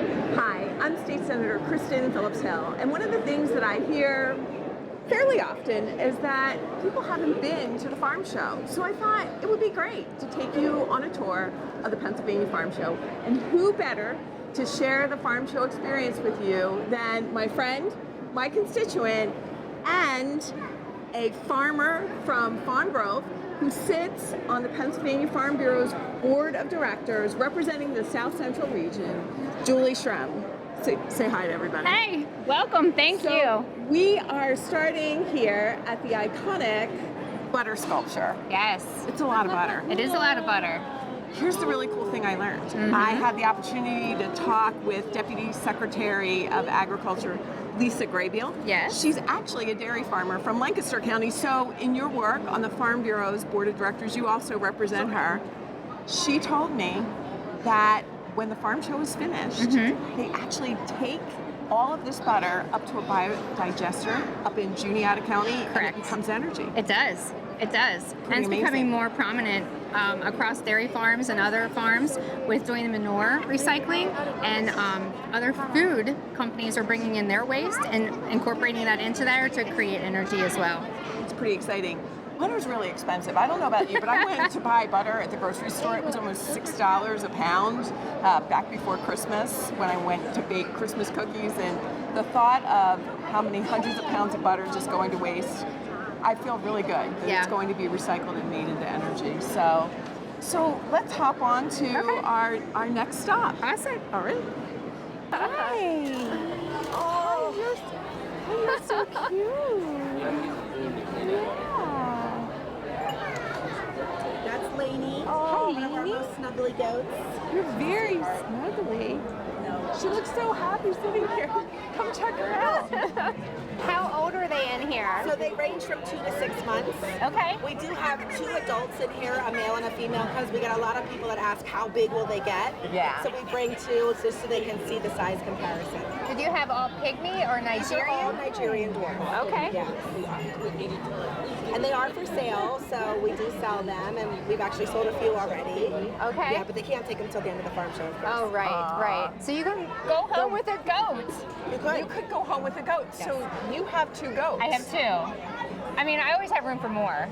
Hi, I'm State Senator Kristin Phillips-Hill, and one of the things that I hear fairly often is that people haven't been to the farm show. So I thought it would be great to take you on a tour of the Pennsylvania Farm Show. And who better to share the farm show experience with you than my friend, my constituent, and a farmer from Fawn Grove who sits on the Pennsylvania Farm Bureau's Board of Directors representing the South Central region, Julie Schrum. Say hi to everybody. Hey, welcome, thank you. We are starting here at the iconic butter sculpture. Yes. It's a lot of butter. It is a lot of butter. Here's the really cool thing I learned. I had the opportunity to talk with Deputy Secretary of Agriculture, Lisa Graybeal. Yes. She's actually a dairy farmer from Lancaster County, so in your work on the Farm Bureau's Board of Directors, you also represent her. She told me that when the farm show is finished, they actually take all of this butter up to a biodigester up in Juniata County, and it becomes energy. It does. It does. And it's amazing. becoming more prominent across dairy farms and other farms with doing the manure recycling, and other food companies are bringing in their waste and incorporating that into there to create energy as well. It's pretty exciting. Butter's really expensive. I don't know about you, but I went to buy butter at the grocery store. It was almost $6 a pound back before Christmas when I went to bake Christmas cookies. And the thought of how many hundreds of pounds of butter is just going to waste, I feel really good that it's going to be recycled and made into energy. So let's hop on to our next stop. Awesome. All right. Hi. Oh, you're so cute. Yeah. That's Lainey. Oh, one of our most snuggly goats. You're very snuggly. She looks so happy sitting here. Come check her out. How old are they in here? So they range from 2 to 6 months. Okay. We do have 2 adults in here, a male and a female, because we get a lot of people that ask how big will they get. Yeah. So we bring 2 just so they can see the size comparison. Did you have all pygmy or These are all Nigerian? Nigerian dwarf. Okay. Yeah. And they are for sale, so we do sell them, and we've actually sold a few already. Okay. Yeah, but they can't take them till the end of the farm show, of course. Oh, right. So you can go home with a goat. You could go home with a goat. Yes. So you have 2 goats. I have 2. I mean, I always have room for more.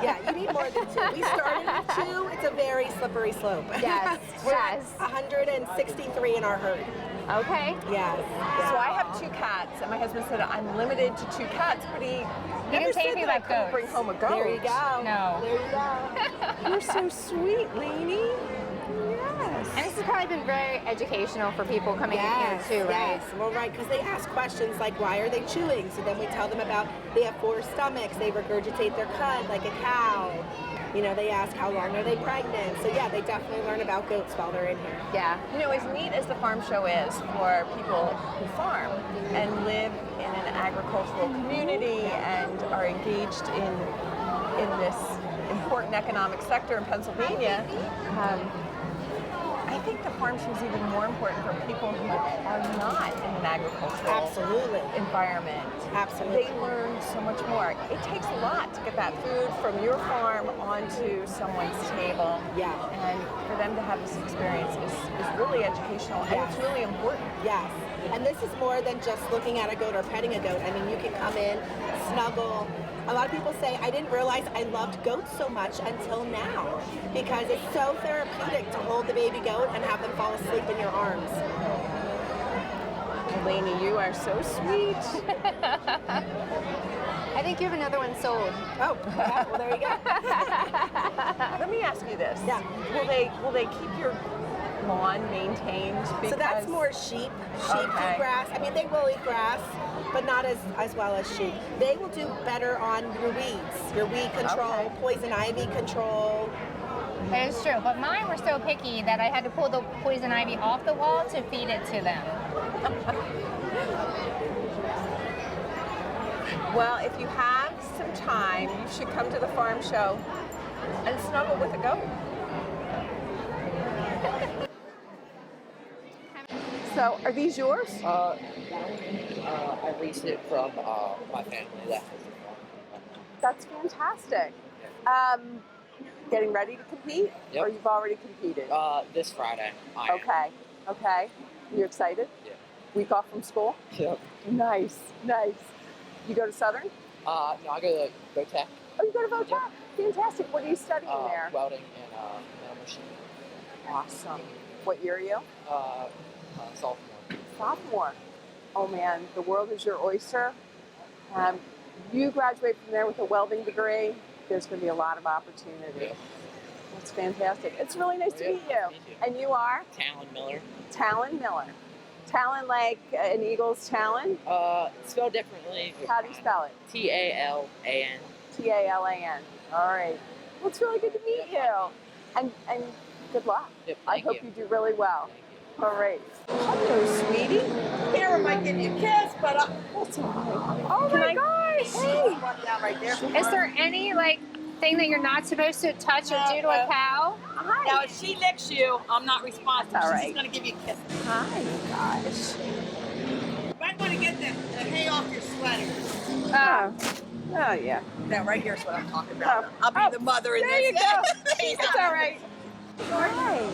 Yeah, you need more than 2. We started with 2. It's a very slippery slope. Yes, We're yes. at 163 in our herd. Okay. Yes. So I have 2 cats, and my husband said I'm limited to 2 cats, but he never didn't say said anything that I about couldn't goats. bring home a goat. There you go. No. There you go. You're so sweet, Lainey. Yes. And this has probably been very educational for people coming in here too, right? Yes. Well, right, because they ask questions like, why are they chewing? So then we tell them about they have 4 stomachs, they regurgitate their cud like a cow. You know, they ask how long are they pregnant. So yeah, they definitely learn about goats while they're in here. Yeah. You know, as neat as the farm show is for people who farm and live in an agricultural community and are engaged in this important economic sector in Pennsylvania, I think the farm show is even more important for people who are not in an agricultural environment. Absolutely. They learn so much more. It takes a lot to get that food from your farm onto someone's table. Yeah. And for them to have this experience is really educational, and it's really important. Yes. And this is more than just looking at a goat or petting a goat. I mean, you can come in, snuggle. A lot of people say, I didn't realize I loved goats so much until now, because it's so therapeutic to hold the baby goat and have them fall asleep in your arms. Lainey, you are so sweet. I think you have another one sold. Oh, yeah, well, there you go. Let me ask you this. Yeah. Will they keep your lawn maintained? So that's more sheep. Sheep do grass. I mean, they will eat grass, but not as well as sheep. They will do better on your weeds, your weed control, poison ivy control. That is true, but mine were so picky that I had to pull the poison ivy off the wall to feed it to them. Well, if you have some time, you should come to the farm show and snuggle with a goat. So, are these yours? I leased it from my family that has a farm. That's fantastic. Getting ready to compete? Yep. Or you've already competed? This Friday. I am. Okay. Okay. You excited? Yeah. Week off from school? Yep. Nice. You go to Southern? No, I go to Go Tech. Oh, you go to Vo-Tech? Fantastic. What are you studying there? Welding and metal machine. Awesome. What year are you? Sophomore. Sophomore. Oh man, the world is your oyster. You graduate from there with a welding degree, there's going to be a lot of opportunity. Yeah. That's fantastic. It's really nice to meet you. And you are? Talon Miller. Talon Miller. Talon like an eagle's talon? Spelled differently. How do you spell it? Talan. Talan. All right. Well, it's really good to meet you. And good luck. Yep, I thank hope you. you do really well. Thank All right. Hello, sweetie. Camera might give you a kiss, but That's all right. Oh my gosh. hey, one down right there. Is there any thing that you're not supposed to touch or do to a cow? Hi. Now, if she licks you, I'm not responsible. That's all She's right. just going to give you a kiss. Hi, gosh. You might want to get the hay off your sweater. Oh, yeah. Now, right here's what I'm talking about. I'll be the mother in There this. you go. It's all right. Hi.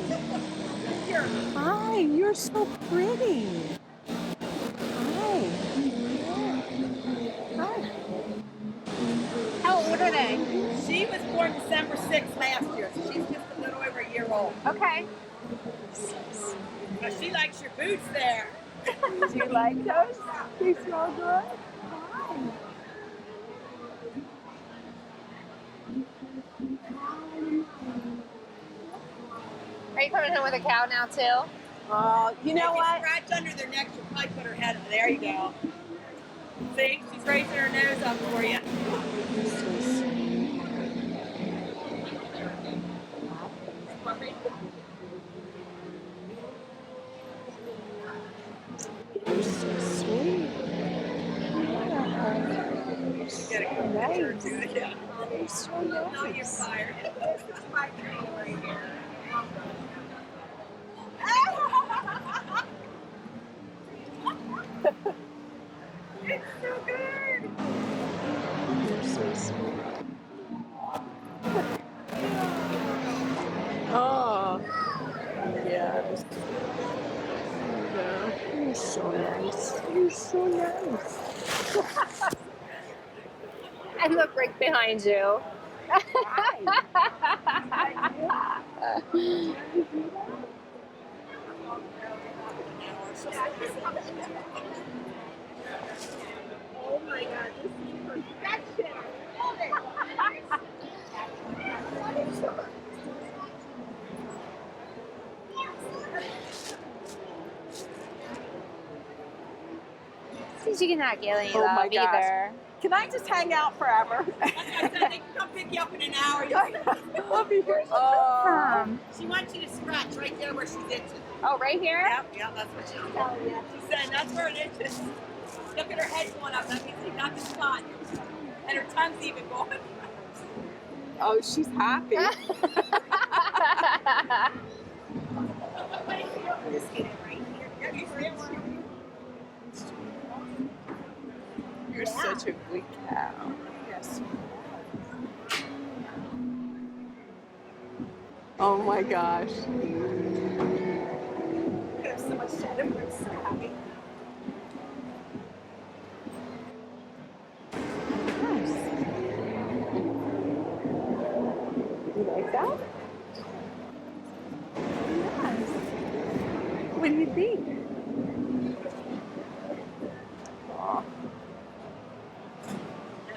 Hi, you're so pretty. Hi. Hi. How old are they? She was born December 6th last year, so she's just a little over a year old. Okay. But she likes your boots there. Do you like those? They smell good. Hi. Are you coming in with a cow now too? You know If what? you scratch under their neck, she'll probably put her head. There you go. See, she's raising her nose up for you. You're so sweet. Get a good picture too. Yeah. You're so Now you're nice. fired. This is my dream right here. It's so good. You're so sweet. Oh, yes. You're so nice. You're so nice. I look right behind you. Oh my God, this is perfection. I love it. Since you cannot get any Oh my love gosh. either. Can I just hang out forever? That's what I said. They can come pick you up in an hour. I'll be here. She wants you to scratch right there where she's itching. Oh, right here? Yep, that's what she's telling you. She's saying that's where it itches. Look at her head going up. That means they got the spot. And her tongue's even going. Oh, she's happy. Just get it right here. Yeah, you see it? You're such a good cow. Yes. Oh my gosh. I have so much shadow. I'm so happy. Nice. You like that? Yes. What do you think? Aw.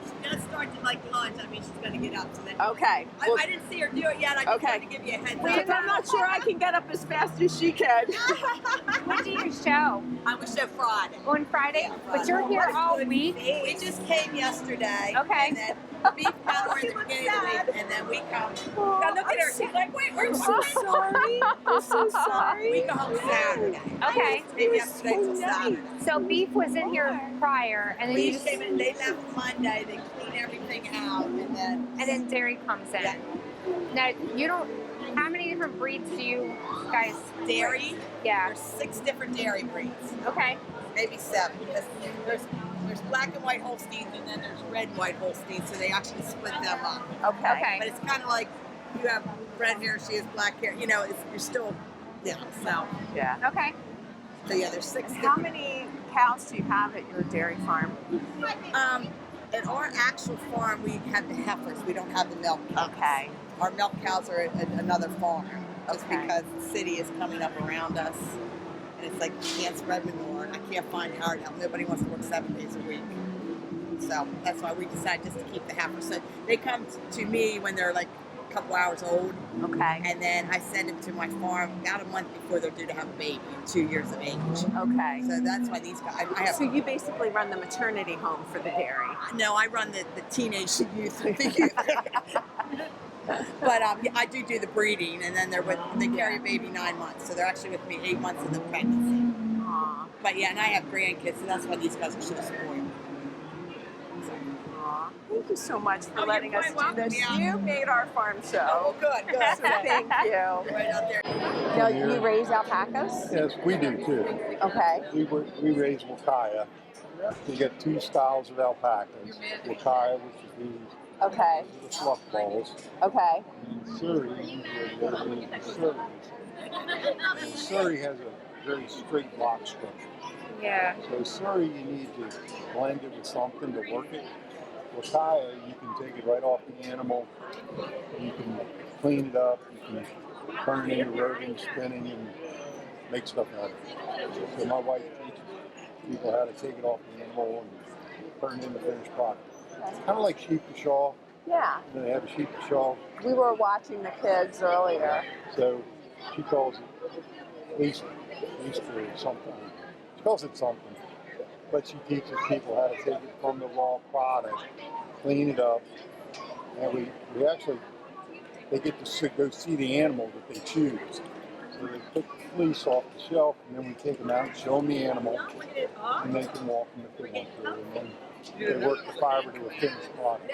She's gonna start to like lunch. I mean, she's gonna get up. So then Okay. Well, I didn't see her do it yet. I just Okay. wanted to give you a heads because up. I'm not sure I can get up as fast as she can. When do you show? I was show Friday. On Friday? Yeah, But you're Friday. here all week? We just came yesterday. Okay. And then beef come in the beginning of the week, and then we come. Oh, Now look I'm at her. so- She's like, wait, where's I'm so sorry. I'm so sorry. We go home Saturday. Okay. Came yesterday till Saturday. So beef was in here prior, and then you We just, came in. They left Monday. They clean everything out, and then dairy comes in. Yeah. Now you don't. How many different breeds do you guys? dairy. Yeah. There's 6 different dairy breeds, Okay. maybe 7. Because there's black and white Holsteins, and then there's red and white Holsteins. So they actually split them up. Okay. Okay. But it's kind of like you have red hair, she has black hair. You know, you're still Yeah. So, Yeah. Okay. yeah, there's 6 How different. many cows do you have at your dairy farm? At our actual farm, we have the heifers. We don't have the milk cows. Okay. Our milk cows are at another farm, just Okay. because the city is coming up around us, and it's like you can't spread manure, and I can't find hard help. Nobody wants to work 7 days a week, so that's why we decided just to keep the heifers. So they come to me when they're like a couple hours old, Okay. and then I send them to my farm about a month before they're due to have a baby, 2 years of age. Okay. So that's why these guys. I have. So you basically run the maternity home for the dairy. No, I run the teenage youth. The youth. But yeah, I do the breeding, and then they carry a baby 9 months, so they're actually with me 8 months of the pregnancy. Aw. But yeah, and I have grandkids, so that's why these guys are so spoiled. Aw. Thank you so much for Oh, letting you're us quite do welcome, this. yeah. You made our farm Oh, show. good. So thank you. Right out there. Now, you raise alpacas? Yes, we do too. Okay. We raise wakaya. We get 2 styles of alpacas. Wakaya, which is these Okay. the fluff balls, Okay. and Surrey, usually those are the Surreys. And Surrey has a very straight block structure. Yeah. So Surrey, you need to blend it with something to work it. Wakaya, you can take it right off the animal. You can clean it up. You can turn it into roving, spinning, and make stuff out of it. So my wife teaches people how to take it off the animal and turn it into finished product. It's kind of like sheep to shawl. Yeah. You know, they have a sheep to shawl. We were watching the kids earlier. So she calls it Easter or something. She calls it something. But she teaches people how to take it from the raw product, clean it up, and we actually, they get to go see the animal that they choose. So they put the fleece off the shelf, and then we take them out and show them the animal, and they can walk them if they want to, and then they work the fiber to a finished product.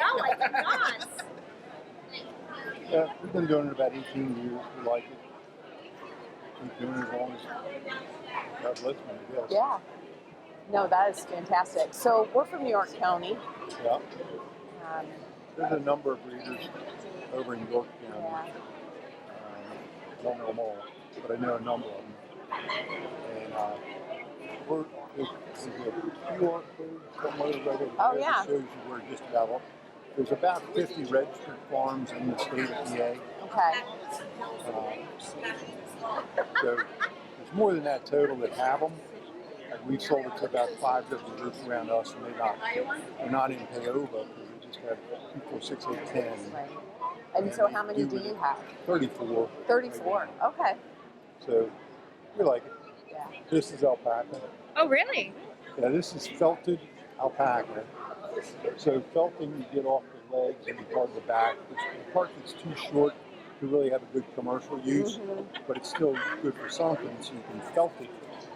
Yeah, we've been doing it about 18 years. We like it. Keep doing it as long as God lets me, I guess. Yeah. No, that is fantastic. So we're from New York County. Yeah. Um, There's a number of breeders over in York County. yeah. I don't know them all, but I know a number of them. And there's a QR code somewhere right over Oh, there yeah. that shows you where just about. There's about 50 registered farms in the state of PA. Okay. So there's more than that total that have them. And we've sold it to about 5 different groups around us, and they're not in Paoba because they just have 2, 4, 6, 8, 10. Right. And so how many do you have? 34. 34. Okay. So we like it. Yeah. This is alpaca. Oh, really? Yeah, this is felted alpaca. So felting, you get off the legs and part of the back. The part that's too short to really have a good commercial use, but it's still good for something, so you can felt it.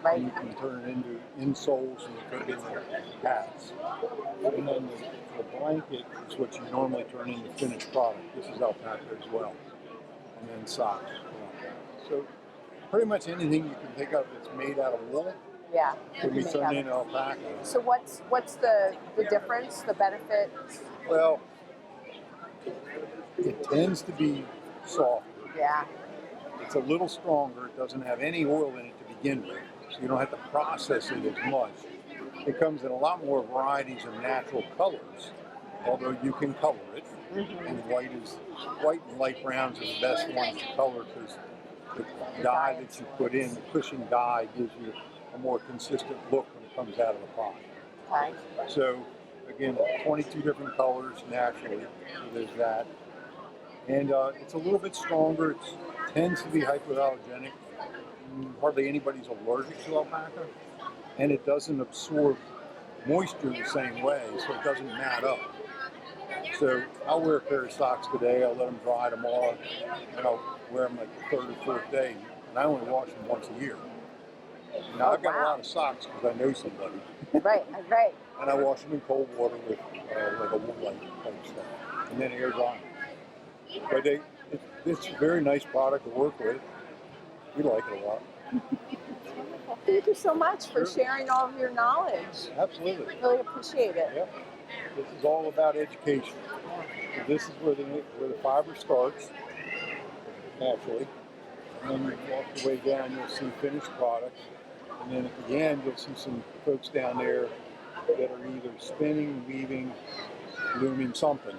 Right. And you can turn it into insoles and you turn it into hats. And then the blanket is what you normally turn into finished product. This is alpaca as well. And then socks. So pretty much anything you can think of that's made out of wool Yeah. can be turned into alpaca. So what's the difference, the benefit? Well, it tends to be softer. Yeah. It's a little stronger. It doesn't have any oil in it to begin with, so you don't have to process it as much. It comes in a lot more varieties of natural colors, although you can color it. And white and light browns are the best ones to color because the dye that you put in, the cushion dye, gives you a more consistent look when it comes out of the pot. Okay. So again, 22 different colors naturally, so there's that. And it's a little bit stronger. It tends to be hypoallergenic. Hardly anybody's allergic to alpaca. And it doesn't absorb moisture the same way, so it doesn't mat up. So I'll wear a pair of socks today, I'll let them dry tomorrow, and I'll wear them like the 3rd or 4th day. And I only wash them once a year. Now I've got a lot of socks because I know somebody. Right. Right. And I wash them in cold water with like a wool light type stuff. And then air dry them. But it's a very nice product to work with. We like it a lot. Well, thank you so much for Sure. sharing all of your knowledge. Absolutely. Really appreciate it. Yep. This is all about education. So this is where the fiber starts, naturally. And then you walk your way down, you'll see finished product. And then at the end, you'll see some folks down there that are either spinning, weaving, looming, something.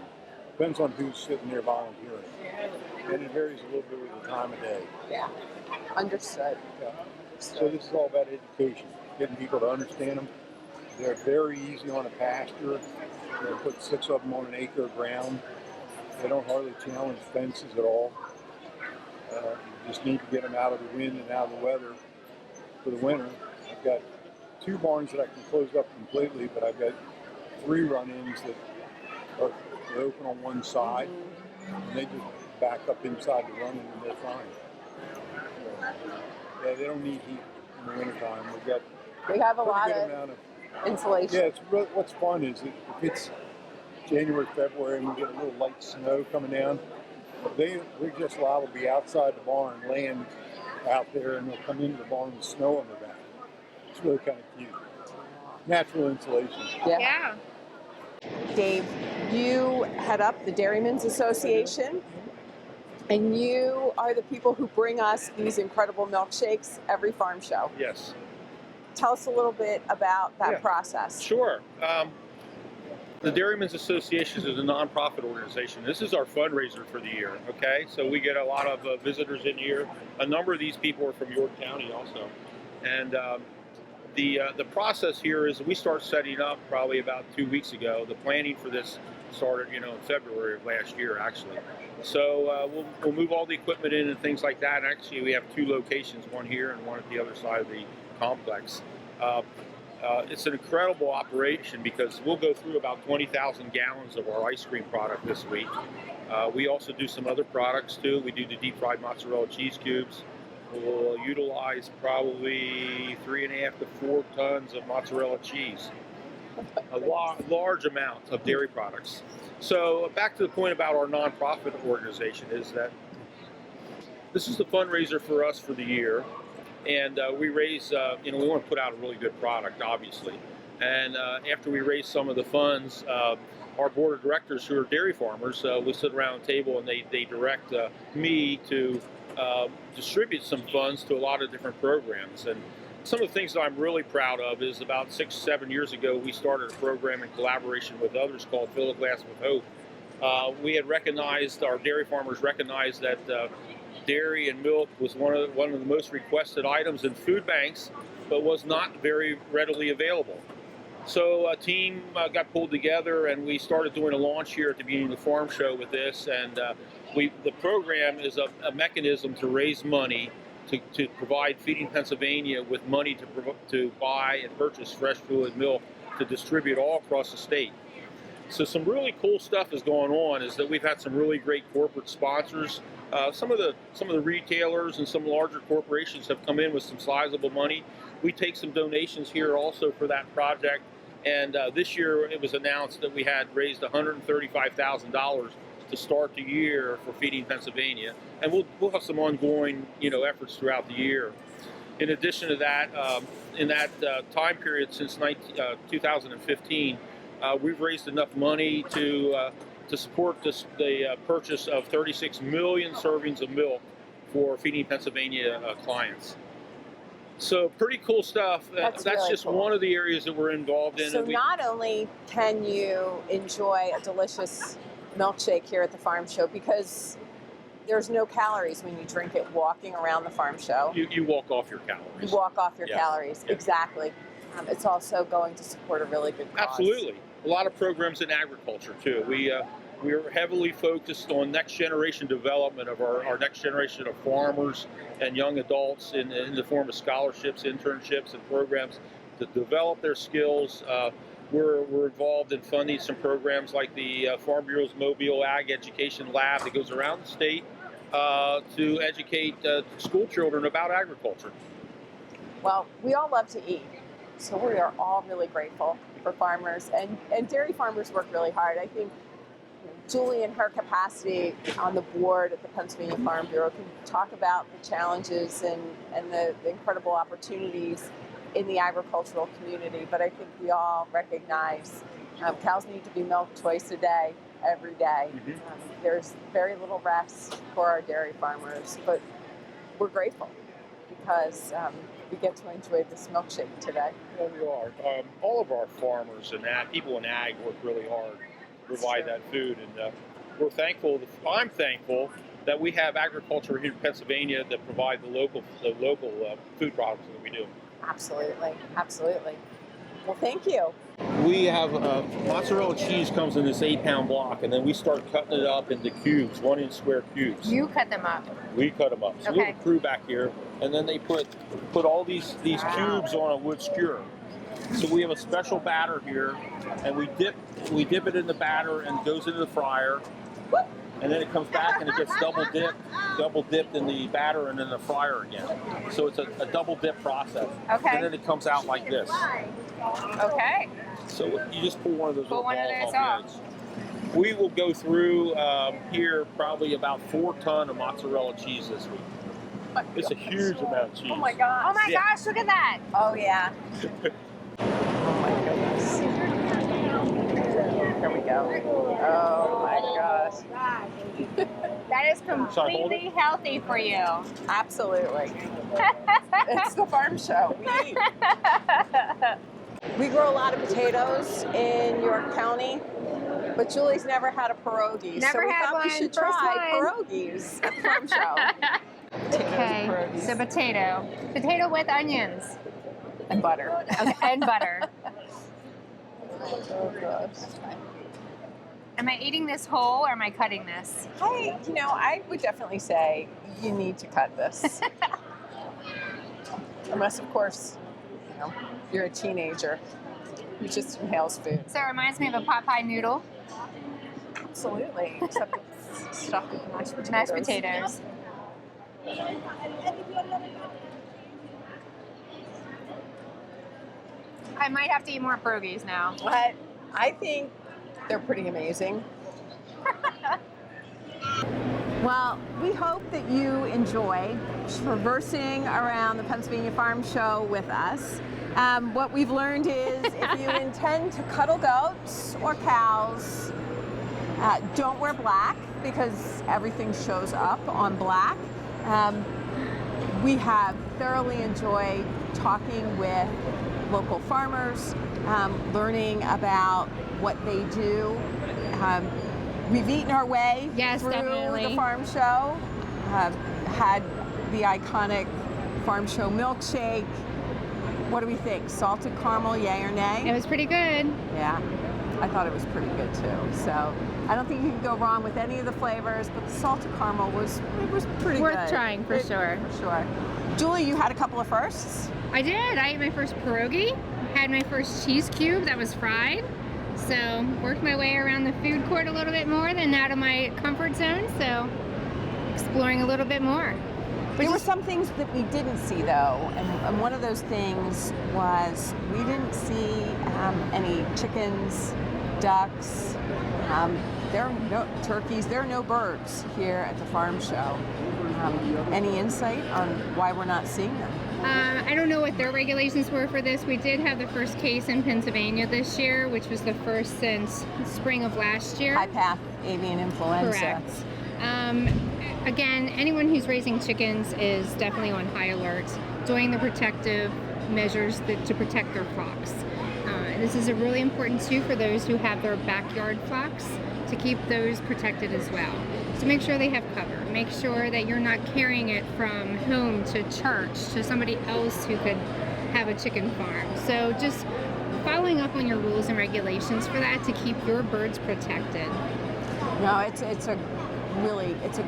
Depends on who's sitting there volunteering. And it varies a little bit with the time of day. Yeah. Understood. Yeah. So this is all about education, getting people to understand them. They're very easy on a pasture. You put 6 of them on an acre of ground. They don't hardly challenge fences at all. You just need to get them out of the wind and out of the weather for the winter. I've got 2 barns that I can close up completely, but I've got 3 run-ins that are open on one side, and they just back up inside the run-in and they're fine. Yeah, they don't need heat in the wintertime. We have a pretty lot good of amount of insulation. Yeah, it's real, what's fun is if it's January, February, and we get a little light snow coming down, we're just allowed to be outside the barn, land out there, and they'll come into the barn with snow on their back. It's really kind of cute. Natural insulation. Yeah. Dave, you head up the Dairymen's Association, and you are the people who bring us these incredible milkshakes every farm show. Yes. Tell us a little bit about that Yeah. process. Sure. The Dairymen's Association is a nonprofit organization. This is our fundraiser for the year, okay? So we get a lot of visitors in here. A number of these people are from York County also. And the process here is we start setting up probably about 2 weeks ago. The planning for this started, in February of last year, actually. So we'll move all the equipment in and things like that. Actually, we have 2 locations, one here and one at the other side of the complex. It's an incredible operation because we'll go through about 20,000 gallons of our ice cream product this week. We also do some other products too. We do the deep fried mozzarella cheese cubes. We'll utilize probably 3.5 to 4 tons of mozzarella cheese. A large amount of dairy products. So back to the point about our nonprofit organization is that this is the fundraiser for us for the year. And we raise, we want to put out a really good product, obviously. And after we raise some of the funds, our board of directors, who are dairy farmers, we sit around the table and they direct me to distribute some funds to a lot of different programs. And some of the things that I'm really proud of is about 6-7 years ago, we started a program in collaboration with others called Fill a Glass with Hope. We had recognized, our dairy farmers recognized that dairy and milk was one of the most requested items in food banks, but was not very readily available. So a team got pulled together, and we started doing a launch here at the beginning of the farm show with this. And the program is a mechanism to raise money to provide Feeding Pennsylvania with money to buy and purchase fresh fluid milk to distribute all across the state. So some really cool stuff is going on. Is that we've had some really great corporate sponsors. Some of the retailers and some larger corporations have come in with some sizable money. We take some donations here also for that project. And this year it was announced that we had raised $135,000 to start the year for Feeding Pennsylvania. And we'll have some ongoing efforts throughout the year. In addition to that, in that time period since 2015, we've raised enough money to support the purchase of 36 million servings of milk for Feeding Pennsylvania clients. So pretty cool stuff. That's really just cool. One of the areas that we're involved in. So not only can you enjoy a delicious milkshake here at the farm show, because there's no calories when you drink it walking around the farm show. You walk off your calories. You walk off your Yeah. calories, Yeah. Exactly. It's also going to support a really good cause. Absolutely. A lot of programs in agriculture too. We're heavily focused on next generation development of our next generation of farmers and young adults in the form of scholarships, internships, and programs to develop their skills. We're involved in funding some programs like the Farm Bureau's Mobile Ag Education Lab that goes around the state to educate school children about agriculture. Well, we all love to eat, so we are all really grateful for farmers, and dairy farmers work really hard. I think Julie, in her capacity on the board at the Pennsylvania Farm Bureau, can talk about the challenges and the incredible opportunities in the agricultural community. But I think we all recognize cows need to be milked twice a day, every day. Mm-hmm. There's very little rest for our dairy farmers, but we're grateful because we get to enjoy this milkshake today. Well, you are. All of our farmers and people in ag work really hard to provide that food, and we're thankful. I'm thankful that we have agriculture here in Pennsylvania that provide the local food products that we do. Absolutely, absolutely. Well, thank you. We have mozzarella cheese comes in this 8-pound block, and then we start cutting it up into cubes, 1-inch square cubes. You cut them up. We cut them up. So we Okay. have a crew back here, and then they put all these cubes on a wood skewer. So we have a special batter here, and we dip it in the batter and it goes into the fryer, and then it comes back and it gets double dipped in the batter and in the fryer again. So it's a double dip process. Okay. And then it comes out like this. Okay. So you just pull one of those Pull little one of balls those off off. the edge. We will go through here probably about 4 tons of mozzarella cheese this week. It's a huge amount of cheese. Oh my gosh. Oh my Yeah. gosh, look at that. Oh yeah. Oh my goodness. Here we go. Oh my gosh. That is completely healthy for you. Absolutely. It's the farm show. We eat. We grow a lot of potatoes in York County, but Julie's never had a pierogi. Never so we had thought we one. should First try one. pierogies at the farm show. Potatoes Okay, and pierogies. so potato with onions. And butter. Okay, and butter. Oh gosh. Am I eating this whole or am I cutting this? I would definitely say you need to cut this. Unless, of course, you're a teenager who just inhales food. So it reminds me of a pot pie noodle. Absolutely. Except it's stuffed with mashed potatoes. Mashed potatoes. I might have to eat more pierogies now. But I think they're pretty amazing. Well, we hope that you enjoy traversing around the Pennsylvania Farm Show with us. What we've learned is if you intend to cuddle goats or cows, don't wear black because everything shows up on black. We have thoroughly enjoyed talking with local farmers, learning about what they do. We've eaten our way through definitely. the farm show, had the iconic farm show milkshake. What do we think? Salted caramel, yay or nay? It was pretty good. Yeah, I thought it was pretty good too. So I don't think you can go wrong with any of the flavors, but the salted caramel was pretty Worth good. trying for sure. For sure. Julie, you had a couple of firsts. I did. I ate my first pierogi, had my first cheese cube that was fried. So worked my way around the food court a little bit more than out of my comfort zone. So exploring a little bit more. There were some things that we didn't see though, and one of those things was we didn't see any chickens, ducks, there are no turkeys, there are no birds here at the farm show. Any insight on why we're not seeing them? I don't know what their regulations were for this. We did have the first case in Pennsylvania this year, which was the first since spring of last year. High path avian influenza. Correct. Again, anyone who's raising chickens is definitely on high alert, doing the protective measures to protect their flocks. This is a really important too for those who have their backyard flocks, to keep those protected as well. So make sure they have cover. Make sure that you're not carrying it from home to church to somebody else who could have a chicken farm. So just following up on your rules and regulations for that to keep your birds protected. No, it's a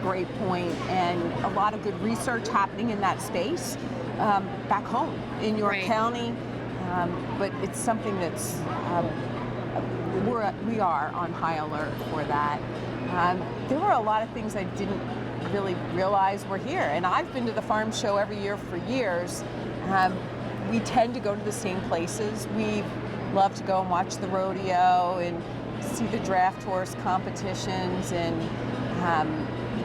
great point, and a lot of good research happening in that space back home in York Right. County. But it's something that's we are on high alert for that. There were a lot of things I didn't really realize were here, and I've been to the farm show every year for years. We tend to go to the same places. We love to go and watch the rodeo and see the draft horse competitions, and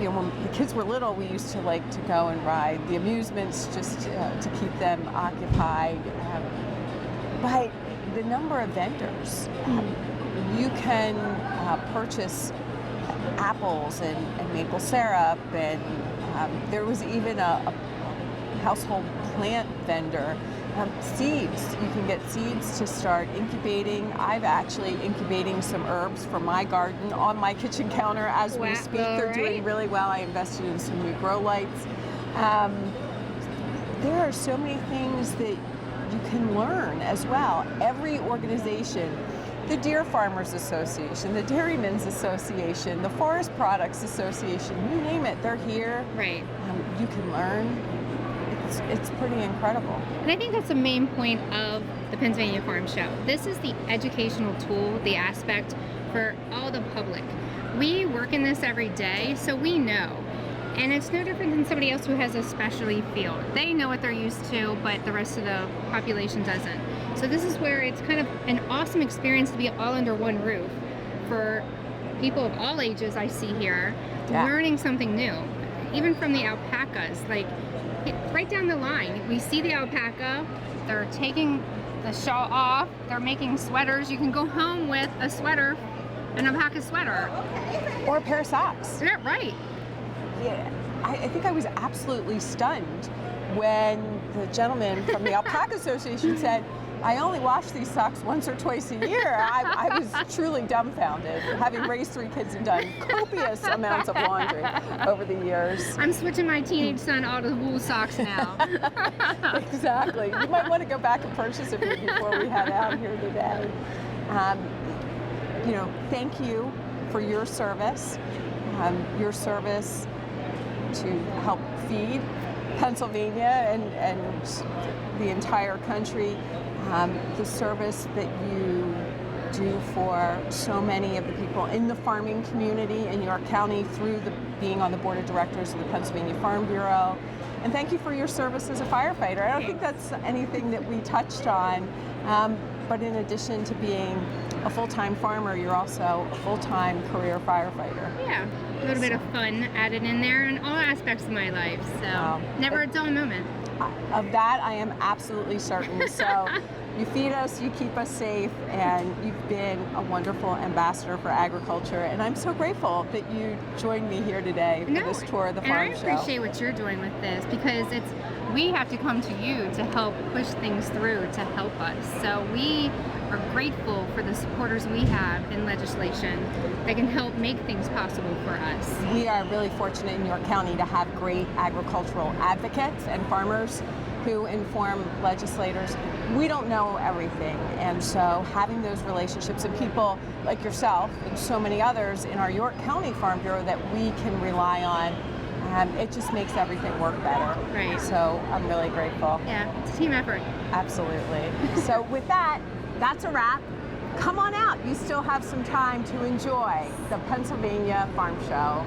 when the kids were little, we used to like to go and ride the amusements just to keep them occupied. But the number of vendors, you can purchase apples and maple syrup, and there was even a household plant vendor. Seeds, you can get seeds to start incubating. I've actually incubating some herbs for my garden on my kitchen counter as we Wow, speak. They're doing really well. I invested in some new grow lights. There are so many things that you can learn as well. Every organization, the Deer Farmers Association, the Dairymen's Association, the Forest Products Association, you name it, they're here. Right. You can learn. It's pretty incredible. And I think that's the main point of the Pennsylvania Farm Show. This is the educational tool, the aspect for all the public. We work in this every day, so we know. And it's no different than somebody else who has a specialty field. They know what they're used to, but the rest of the population doesn't. So this is where it's kind of an awesome experience to be all under one roof for people of all ages I see here, learning something new. Even from the alpacas, like right down the line, we see the alpaca, they're taking the shawl off, they're making sweaters. You can go home with a sweater, an alpaca sweater. Or a pair of socks. Yeah, right. Yeah, I think I was absolutely stunned when the gentleman from the Alpaca Association said, I only wash these socks once or twice a year. I was truly dumbfounded, having raised 3 kids and done copious amounts of laundry over the years. I'm switching my teenage son all to wool socks now. Exactly. You might want to go back and purchase a few before we head out here today. Thank you for your service to help feed Pennsylvania and the entire country. The service that you do for so many of the people in the farming community in York County through being on the board of directors of the Pennsylvania Farm Bureau. And thank you for your service as a firefighter. I don't think that's anything that we touched on, but in addition to being a full-time farmer, you're also a full-time career firefighter. Yeah, a little bit of fun added in there in all aspects of my life, so never a dull moment. Of that, I am absolutely certain. So you feed us, you keep us safe, and you've been a wonderful ambassador for agriculture. And I'm so grateful that you joined me here today for this tour of the farm show. And I appreciate what you're doing with this, because we have to come to you to help push things through, to help us. So we are grateful for the supporters we have in legislation that can help make things possible for us. We are really fortunate in York County to have great agricultural advocates and farmers who inform legislators. We don't know everything, and so having those relationships and people like yourself and so many others in our York County Farm Bureau that we can rely on, it just makes everything work better. Right. So I'm really grateful. Yeah, it's a team effort. Absolutely. So with that, that's a wrap. Come on out. You still have some time to enjoy the Pennsylvania Farm Show.